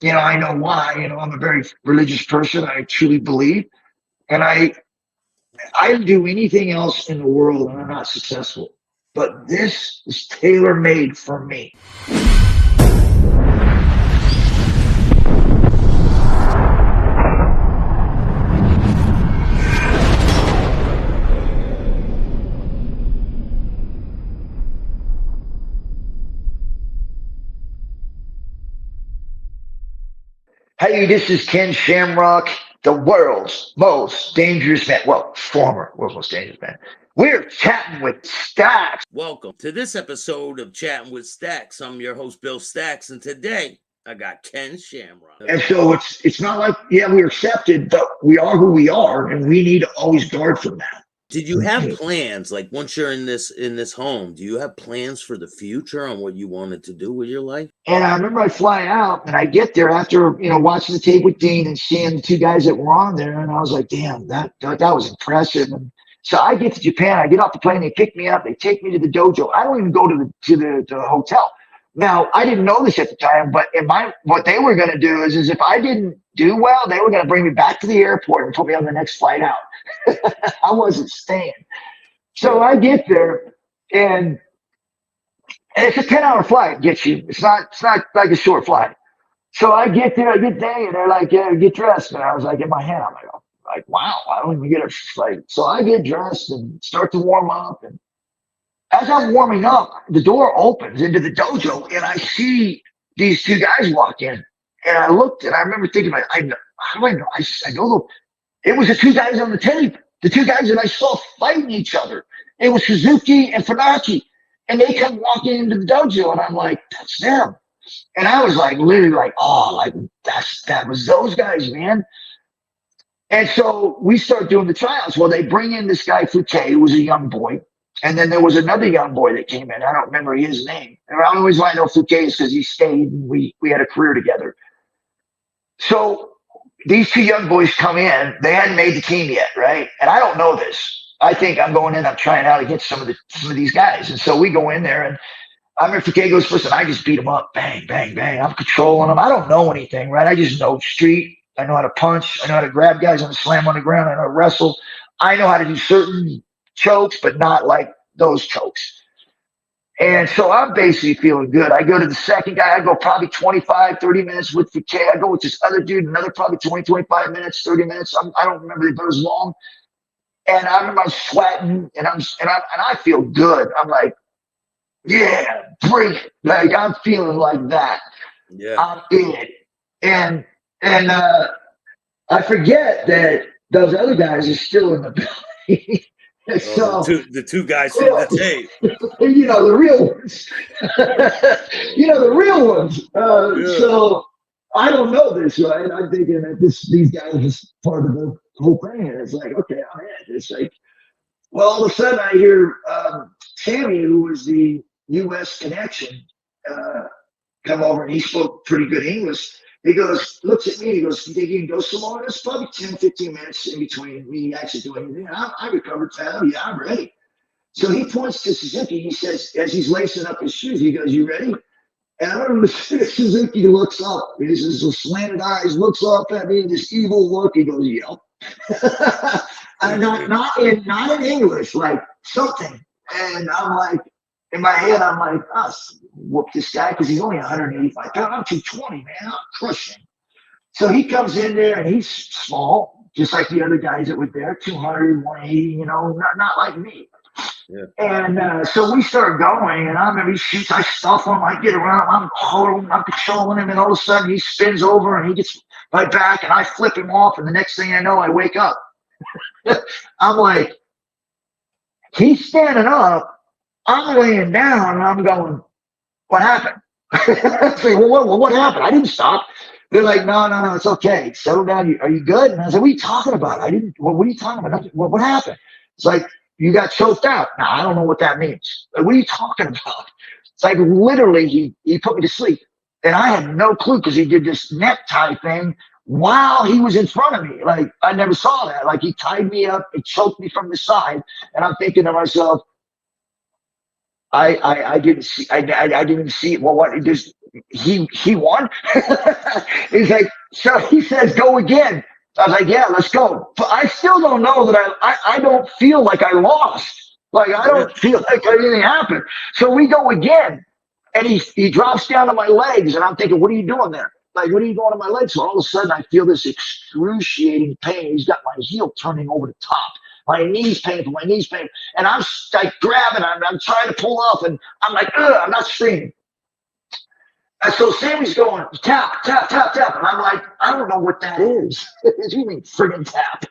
I know why. I'm a very religious person. I truly believe, and I'd do anything else in the world, and I'm not successful. But this is tailor made for me. Hey, this is Ken Shamrock, the world's most dangerous man. Well, former world's most dangerous man. We're chatting with Staxx. Welcome to this episode of Chatting with Staxx. I'm your host, Bill Staxx, and today I got Ken Shamrock. And so it's not like, yeah, we're accepted, but we are who we are, and we need to always guard from that. Did you have plans, like once you're in this home, do you have plans for the future on what you wanted to do with your life? And I remember I fly out and I get there after, watching the tape with Dean and seeing the two guys that were on there. And I was like, damn, that was impressive. And so I get to Japan, I get off the plane, they pick me up, they take me to the dojo. I don't even go to the hotel. Now, I didn't know this at the time, but what they were going to do is if I didn't do well, they were going to bring me back to the airport and put me on the next flight out. I wasn't staying. So I get there, and it's a 10-hour flight. Gets you. It's not like a short flight. So I get there, and they're like, "Yeah, get dressed." And I was like, in my head, I'm like, "Wow, I don't even get a flight." So I get dressed and start to warm up. And as I'm warming up, the door opens into the dojo, and I see these two guys walk in. And I looked, and I remember thinking, how do I know? I know it was the two guys on the tape, the two guys that I saw fighting each other. It was Suzuki and Funaki. And they come walking into the dojo, and I'm like, that's them. And I was like, literally like, oh, like that was those guys, man. And so we start doing the tryouts. Well, they bring in this guy, Fouquet, who was a young boy. And then there was another young boy that came in. I don't remember his name. And I always want to know Fouquet is because he stayed and we had a career together. So these two young boys come in. They hadn't made the team yet, right? And I don't know this. I think I'm going in, I'm trying out against some of these guys. And so we go in there, and I remember Fouquet goes first, and I just beat him up. Bang, bang, bang. I'm controlling them. I don't know anything, right? I just know street. I know how to punch. I know how to grab guys and slam on the ground. I know how to wrestle. I know how to do certain chokes, but not like those chokes. And so I'm basically feeling good. I go to the second guy. I go probably 25, 30 minutes with Fouquet. I go with this other dude, another probably 20, 25 minutes, 30 minutes. I don't remember if it was long. And I remember I'm sweating, and I feel good. I'm like, yeah, bring it. Like, I'm feeling like that. Yeah, I'm in it. And I forget that those other guys are still in the building. So the two guys from the tape. The real ones. The real ones. Yeah. So I don't know this, right? I'm thinking that these guys are just part of the whole thing. And it's like, okay, I'm in. It's like, well, all of a sudden I hear Sammy, who was the U.S. connection, come over, and he spoke pretty good English. He goes, looks at me, he goes, "You think you can go some more?" It's probably 10, 15 minutes in between me actually doing anything. I recovered fast. Yeah, I'm ready. So he points to Suzuki. He says, as he's lacing up his shoes, he goes, "You ready?" And I remember Suzuki looks up. He has this slanted eyes, looks up at me, this evil look. He goes, "Yep." And not in English, like something. And I'm like, in my head, I'm like, whoop this guy, because he's only 185 pounds. I'm 220, man. I'm crushing. So he comes in there, and he's small, just like the other guys that were there, 200, 180, not like me. Yeah. And so we start going, and I remember he shoots, I stuff him, I get around him, I'm holding him, I'm controlling him, and all of a sudden he spins over, and he gets right back, and I flip him off, and the next thing I know, I wake up. I'm like, he's standing up, I'm laying down, and I'm going, what happened? I say, well, what happened? I didn't stop. They're like, no, it's okay. Settle down. Are you good? And I said, what are you talking about? What are you talking about? What happened? It's like, you got choked out. Now, I don't know what that means. Like, what are you talking about? It's like, literally, he put me to sleep. And I had no clue, because he did this necktie thing while he was in front of me. Like, I never saw that. Like, he tied me up, he choked me from the side. And I'm thinking to myself, I didn't see. I didn't see it. Well, he won. He's like, so he says, go again. I was like, yeah, let's go. But I still don't know that I don't feel like I lost. Like I Yeah. don't feel like anything happened. So we go again, and he drops down to my legs, and I'm thinking, what are you doing there? Like, what are you doing to my legs? So all of a sudden, I feel this excruciating pain. He's got my heel turning over the top. My knees painful, my knees painful. And I'm like grabbing, I'm trying to pull off, and I'm like, ugh, I'm not screaming. And so Sammy's going, tap, tap, tap, tap. And I'm like, I don't know what that is. What do you mean friggin' tap?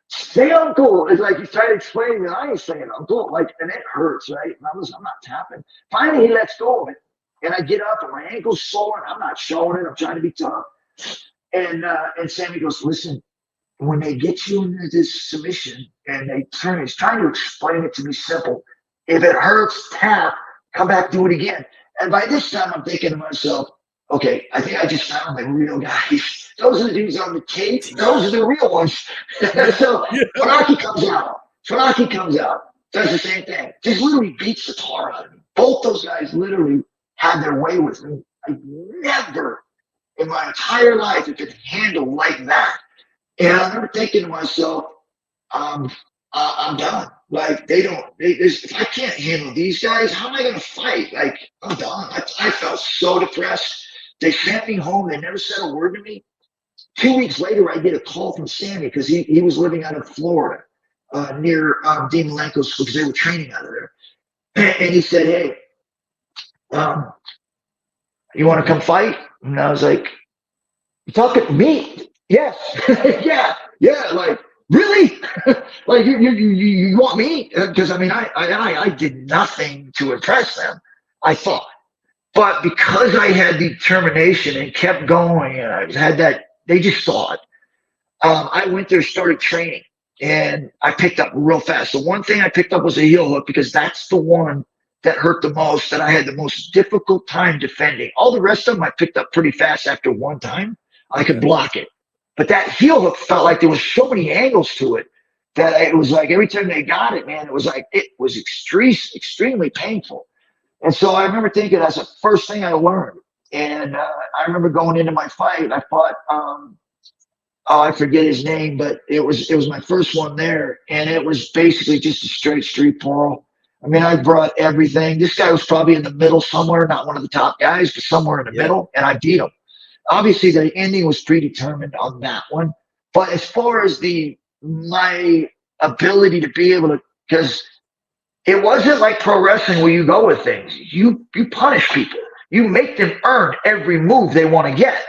Say uncle. It's like he's trying to explain that I ain't saying uncle. Like, and it hurts, right? And I'm not tapping. Finally, he lets go of it. And I get up and my ankle's sore and I'm not showing it. I'm trying to be tough. And Sammy goes, listen, when they get you into this submission and they turn, he's trying to explain it to me simple. If it hurts, tap, come back, do it again. And by this time, I'm thinking to myself, okay, I think I just found the real guys. Those are the dudes on the tape. Those are the real ones. So Funaki comes out. Funaki comes out, does the same thing. Just literally beats the tar out of me. Both those guys literally had their way with me. I never in my entire life have been handled like that. And I remember thinking to myself, I'm done. Like if I can't handle these guys, how am I going to fight? Like I'm done. I felt so depressed. They sent me home. They never said a word to me. 2 weeks later, I get a call from Sammy because he was living out in Florida near Dean Malenko's because they were training out of there. And he said, hey, you want to come fight? And I was like, you talking to me? Yes. yeah. Like, really? Like you want me? Because I mean, I did nothing to impress them, I thought. But because I had determination and kept going, and I had that, they just saw it. I went there, started training, and I picked up real fast. The one thing I picked up was a heel hook because that's the one that hurt the most, that I had the most difficult time defending. All the rest of them I picked up pretty fast after one time. I could block it. But that heel hook felt like there was so many angles to it that it was like every time they got it, man, it was like it was extremely painful. And so I remember thinking that's the first thing I learned. And I remember going into my fight, I fought I forget his name, but it was my first one there, and it was basically just a straight street brawl. I mean, I brought everything. This guy was probably in the middle somewhere, not one of the top guys, but somewhere in the middle, and I beat him. Obviously, the ending was predetermined on that one. But as far as my ability to be able to, because it wasn't like pro wrestling where you go with things. You punish people. You make them earn every move they want to get.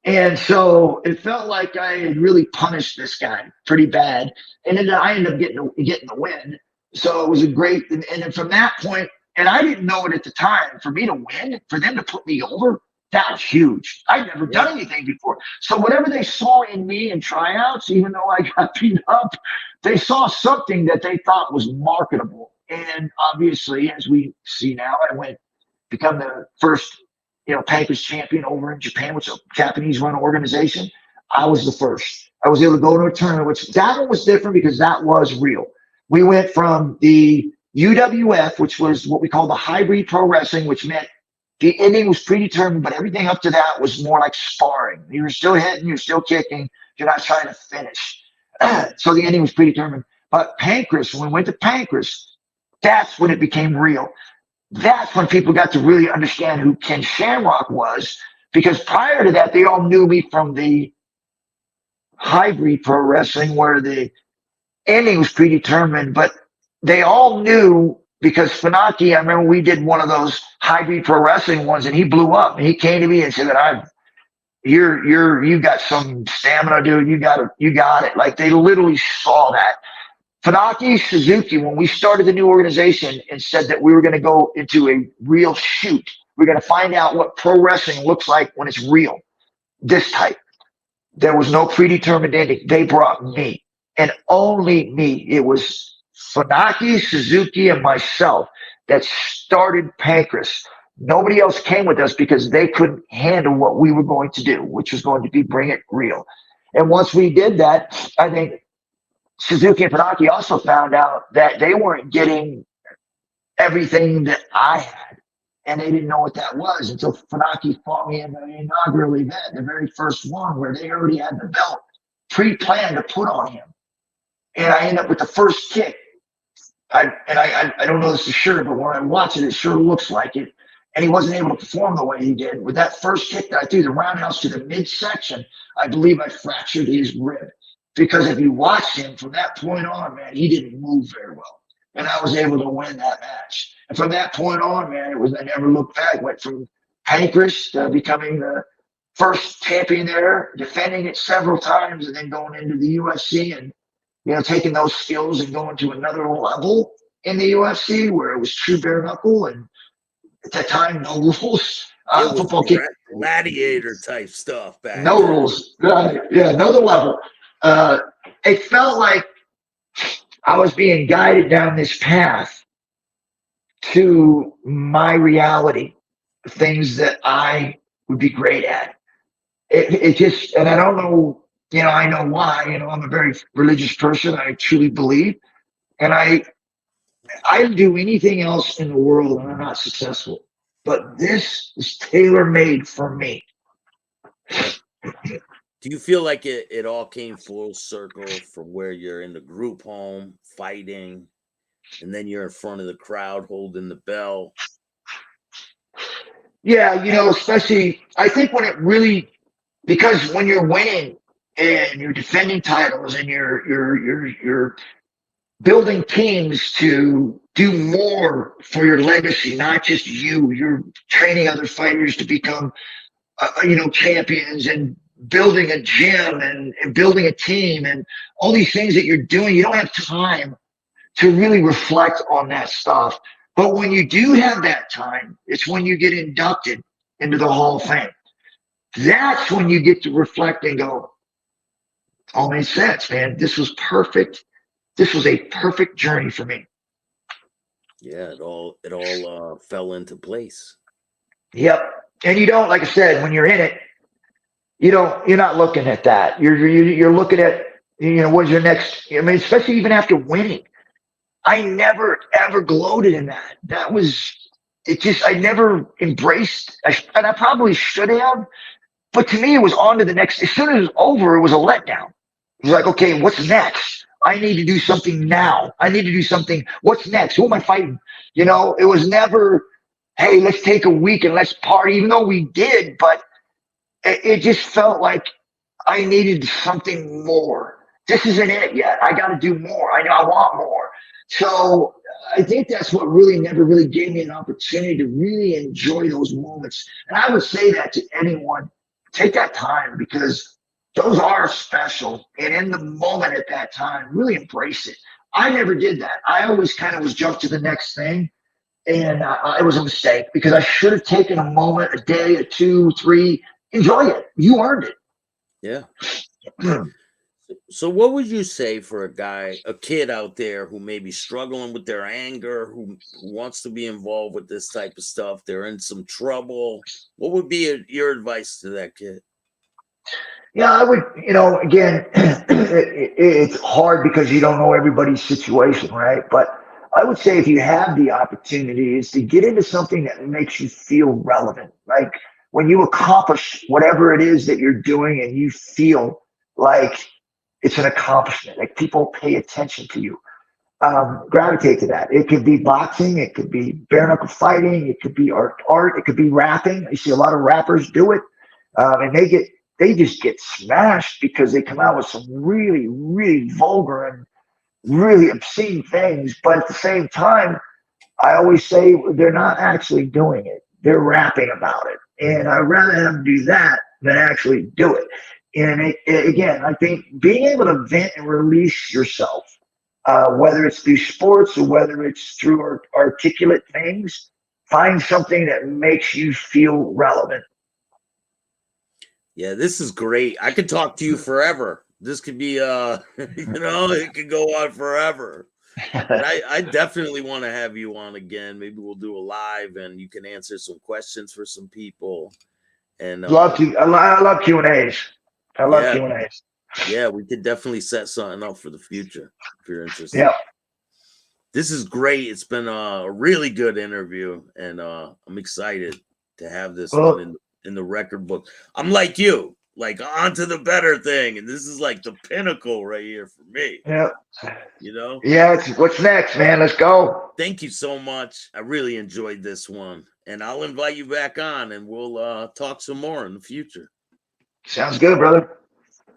And so it felt like I had really punished this guy pretty bad. And then I ended up getting the win. So it was a great, and then from that point, and I didn't know it at the time, for me to win, for them to put me over, that was huge. I'd never done anything before. So whatever they saw in me in tryouts, even though I got beat up, they saw something that they thought was marketable. And obviously, as we see now, I become the first, Pancrase champion over in Japan, which is a Japanese-run organization. I was the first. I was able to go to a tournament, which that one was different because that was real. We went from the UWF, which was what we call the hybrid pro wrestling, which meant the ending was predetermined, but everything up to that was more like sparring. You were still hitting, you're still kicking, you're not trying to finish. So the ending was predetermined. But Pancrase, when we went to Pancrase, that's when it became real. That's when people got to really understand who Ken Shamrock was, because prior to that, they all knew me from the hybrid pro wrestling where the ending was predetermined, but they all knew because Funaki, I remember we did one of those hybrid pro wrestling ones and he blew up and he came to me and said that you got some stamina, dude. You got it. Like they literally saw that. Funaki Suzuki, when we started the new organization and said that we were going to go into a real shoot, we're going to find out what pro wrestling looks like when it's real, this type. There was no predetermined ending. They brought me and only me. It was Funaki, Suzuki, and myself that started Pancrase. Nobody else came with us because they couldn't handle what we were going to do, which was going to be bring it real. And once we did that, I think Suzuki and Funaki also found out that they weren't getting everything that I had. and they didn't know what that was until Funaki fought me in the inaugural event, the very first one, where they already had the belt pre-planned to put on him. And I end up with the first kick. I don't know this for sure, but when I watch it, it sure looks like it. And he wasn't able to perform the way he did. With that first kick that I threw the roundhouse to the midsection, I believe I fractured his rib. Because if you watch him from that point on, man, he didn't move very well. And I was able to win that match. And from that point on, man, I never looked back. Went from Pancrase to becoming the first champion there, defending it several times, and then going into the UFC and taking those skills and going to another level in the UFC where it was true bare knuckle and at that time no rules. It was Football kick, gladiator type stuff back no then. rules. Right. Yeah, another level. It felt like I was being guided down this path to my reality, things that I would be great at. It just, and I don't know, I know why. I'm a very religious person. I truly believe, and I'd do anything else in the world and I'm not successful. But this is tailor made for me. Do you feel like it all came full circle from where you're in the group home fighting, and then you're in front of the crowd holding the bell? Yeah, especially I think when it really, because when you're winning and you're defending titles and you're building teams to do more for your legacy, not just you. You're training other fighters to become, champions and building a gym and building a team and all these things that you're doing. You don't have time to really reflect on that stuff. But when you do have that time, it's when you get inducted into the Hall of Fame. That's when you get to reflect and go, all made sense, man. This was perfect. This was a perfect journey for me. Yeah, it all fell into place. Yep. And you don't, like I said, when you're in it, you're not looking at that. You're looking at, what's your next, especially even after winning. I never ever gloated in that. That was, I never embraced, and I probably should have, but to me, it was on to the next. As soon as it was over, it was a letdown. It was like, okay, what's next? I need to do something now. I need to do something. What's next? Who am I fighting? It was never, hey, let's take a week and let's party, even though we did, but it just felt like I needed something more. This isn't it yet. I got to do more. I want more. So I think that's what really never really gave me an opportunity to really enjoy those moments. And I would say that to anyone, take that time because those are special. And in the moment at that time, really embrace it. I never did that. I always kind of was jumped to the next thing. And it was a mistake because I should have taken a moment, a day, a 2, 3, enjoy it. You earned it. Yeah. So what would you say for a kid out there who may be struggling with their anger, who wants to be involved with this type of stuff? They're in some trouble. What would be your advice to that kid? Yeah, I would, again, it's hard because you don't know everybody's situation, right? But I would say if you have the opportunity is to get into something that makes you feel relevant. Like when you accomplish whatever it is that you're doing and you feel like it's an accomplishment, like people pay attention to you. Gravitate to that. It could be boxing, it could be bare knuckle fighting, it could be art, it could be rapping. You see a lot of rappers do it, and they just get smashed because they come out with some really, really vulgar and really obscene things. But at the same time, I always say they're not actually doing it; they're rapping about it, and I'd rather have them do that than actually do it. And again, I think being able to vent and release yourself, whether it's through sports or whether it's through articulate things, find something that makes you feel relevant. Yeah, this is great. I could talk to you forever. This could be, it could go on forever. But I definitely want to have you on again. Maybe we'll do a live and you can answer some questions for some people. And love to. I love Q&As. I love Q&As. Yeah, we could definitely set something up for the future if you're interested. Yeah. This is great. It's been a really good interview, and I'm excited to have this one in the record book. I'm like you, like on to the better thing, and this is like the pinnacle right here for me. Yeah. You know? Yeah, what's next, man? Let's go. Thank you so much. I really enjoyed this one, and I'll invite you back on, and we'll talk some more in the future. Sounds good, brother.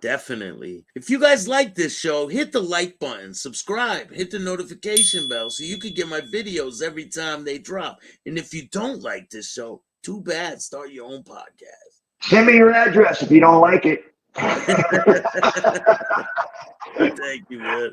Definitely. If you guys like this show, hit the like button, subscribe, hit the notification bell so you can get my videos every time they drop. And if you don't like this show, too bad. Start your own podcast. Send me your address if you don't like it. Thank you, man.